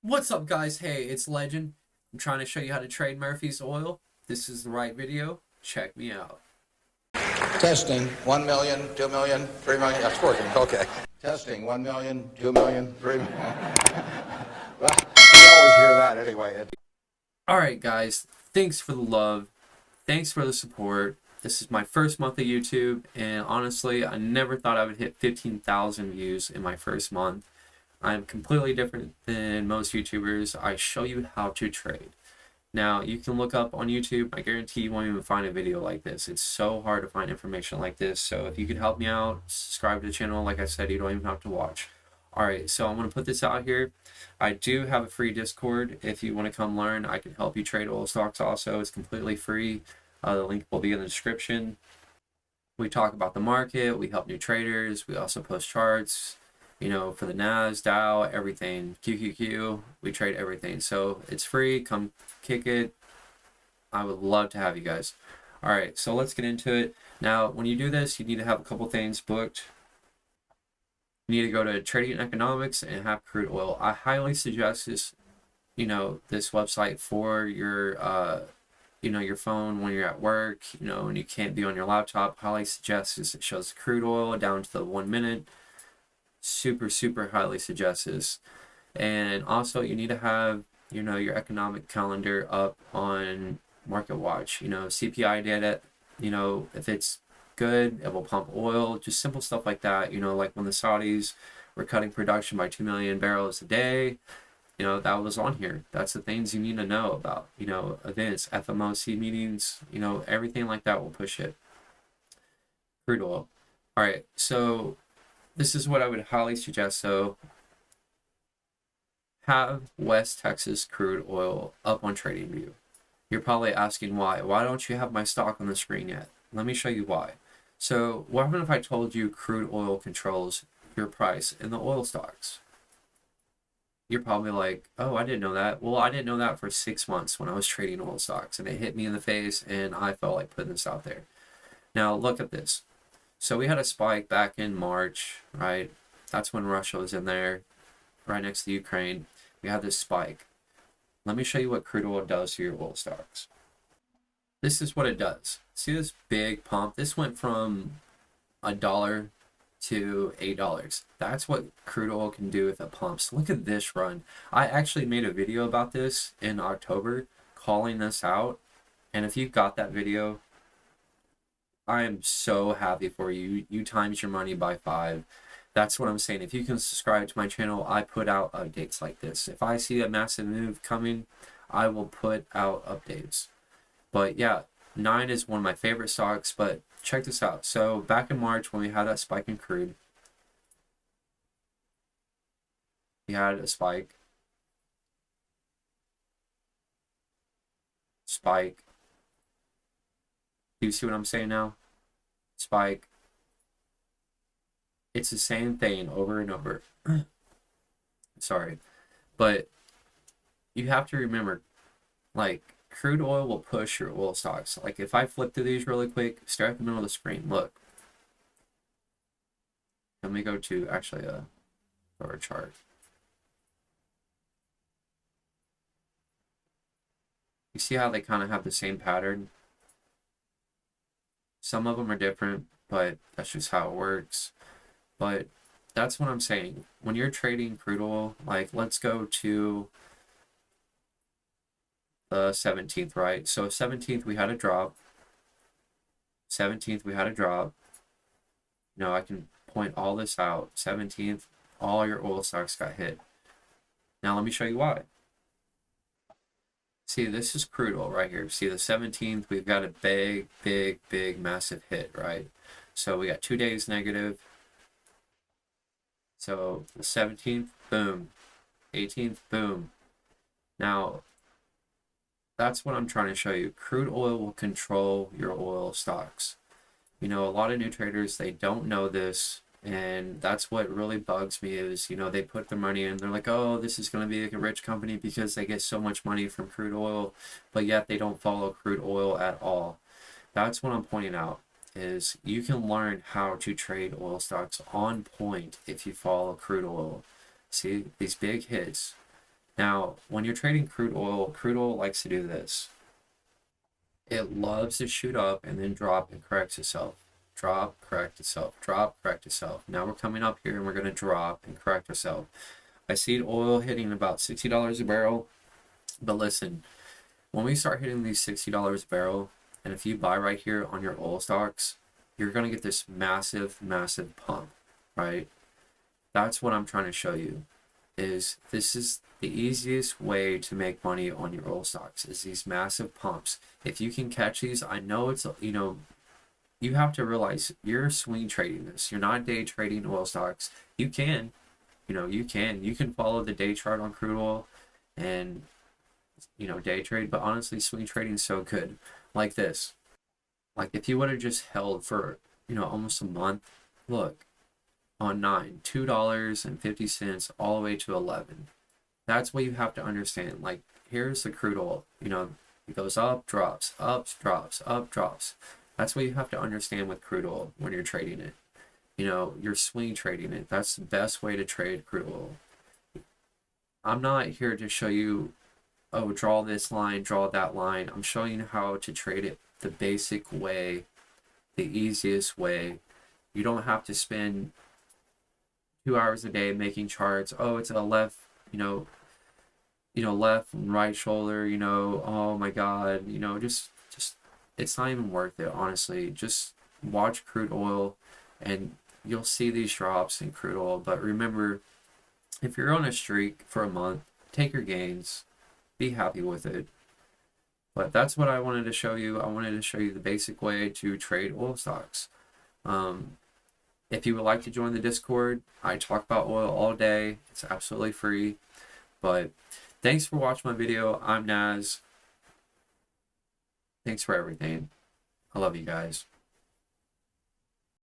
What's up, guys? Hey, it's Legend. I'm trying to show you how to trade Murphy's oil. This is the right video. Check me out. Testing, 1 million, 2 million, 3 million. That's working. Okay. Testing, 1 million, 2 million, 3 million. Well, you always hear that anyway. Alright, guys. Thanks for the love. Thanks for the support. This is my first month of YouTube, and honestly, I never thought I would hit 15,000 views in my first month. I'm completely different than most YouTubers. I show you how to trade. Now, you can look up on YouTube. I guarantee you won't even find a video like this. It's so hard to find information like this. So if you could help me out, subscribe to the channel. Like I said, you don't even have to watch. All right, so I'm going to put this out here. I do have a free Discord. If you want to come learn, I can help you trade oil stocks also. It's completely free. The link will be in the description. We talk about the market. We help new traders. We also post charts, for the Nasdaq, Dow, everything, QQQ, we trade everything. So it's free. Come kick it. I would love to have you guys. All right, so let's get into it. Now, when you do this, you need to have a couple things booked. You need to go to Trading Economics and have crude oil. I highly suggest this, this website for your phone when you're at work, and you can't be on your laptop. Highly suggest this. It shows crude oil down to the 1 minute. Super highly suggest this. And also you need to have your economic calendar up on market watch. CPI data, if it's good, it will pump oil. Just simple stuff like that. Like when the Saudis were cutting production by 2 million barrels a day, that was on here. That's the things you need to know about. Events, FOMC meetings, everything like that will push it. Crude oil. All right, so this is what I would highly suggest. So have West Texas crude oil up on TradingView. You're probably asking why. Why don't you have my stock on the screen yet? Let me show you why. So what happened if I told you crude oil controls your price in the oil stocks? You're probably like, oh, I didn't know that. Well, I didn't know that for 6 months when I was trading oil stocks, and it hit me in the face, and I felt like putting this out there. Now look at this. So we had a spike back in March, right? That's when Russia was in there, right next to Ukraine. We had this spike. Let me show you what crude oil does to your oil stocks. This is what it does. See this big pump? This went from $1 to $8. That's what crude oil can do if it pumps. Look at this run. I actually made a video about this in October, calling this out. And if you got that video, I am so happy for you. You times your money by 5. That's what I'm saying. If you can subscribe to my channel, I put out updates like this. If I see a massive move coming, I will put out updates. But yeah, 9 is one of my favorite stocks. But check this out. So back in March when we had that spike in crude, we had a spike. Do you see what I'm saying now? Spike. It's the same thing over and over. Sorry. But you have to remember, like, crude oil will push your oil stocks. Like, if I flip through these really quick, start at the middle of the screen, look. Let me go to actually a chart. You see how they kind of have the same pattern? Some of them are different, but that's just how it works. But that's what I'm saying. When you're trading crude oil, like let's go to the 17th, right? So 17th we had a drop. 17th we had a drop. I can point all this out. 17th, all your oil stocks got hit. Now let me show you why. See, this is crude oil right here. See, the 17th, we've got a big, massive hit, right? So we got 2 days negative. So the 17th, boom. 18th, boom. Now, that's what I'm trying to show you. Crude oil will control your oil stocks. A lot of new traders, they don't know this. And that's what really bugs me is, they put their money in. They're like, oh, this is going to be like a rich company because they get so much money from crude oil. But yet they don't follow crude oil at all. That's what I'm pointing out. Is you can learn how to trade oil stocks on point if you follow crude oil. See these big hits. Now, when you're trading crude oil likes to do this. It loves to shoot up and then drop and correct itself. Drop, correct itself, drop, correct itself. Now we're coming up here and we're going to drop and correct ourselves. I see oil hitting about $60 a barrel. But listen, when we start hitting these $60 a barrel, and if you buy right here on your oil stocks, you're going to get this massive, massive pump, right? That's what I'm trying to show you. Is this is the easiest way to make money on your oil stocks is these massive pumps. If you can catch these, I know it's, you have to realize you're swing trading this. You're not day trading oil stocks. You can, you can follow the day chart on crude oil and, day trade, but honestly, swing trading is so good. Like this. Like if you would have just held for, almost a month, look, on 9, $2.50 all the way to 11. That's what you have to understand. Like here's the crude oil, it goes up, drops, up, drops, up, drops. That's what you have to understand with crude oil when you're trading it. You're swing trading it. That's the best way to trade crude oil. I'm not here to show you, oh, draw this line, draw that line. I'm showing you how to trade it the basic way, the easiest way. You don't have to spend 2 hours a day making charts. Oh, it's a left, left and right shoulder, oh my God, just, it's not even worth it, honestly. Just watch crude oil and you'll see these drops in crude oil. But remember, if you're on a streak for a month, take your gains, be happy with it. But that's what I wanted to show you. I wanted to show you the basic way to trade oil stocks. If you would like to join the Discord, I talk about oil all day. It's absolutely free. But thanks for watching my video. I'm Naz. Thanks for everything. I love you guys.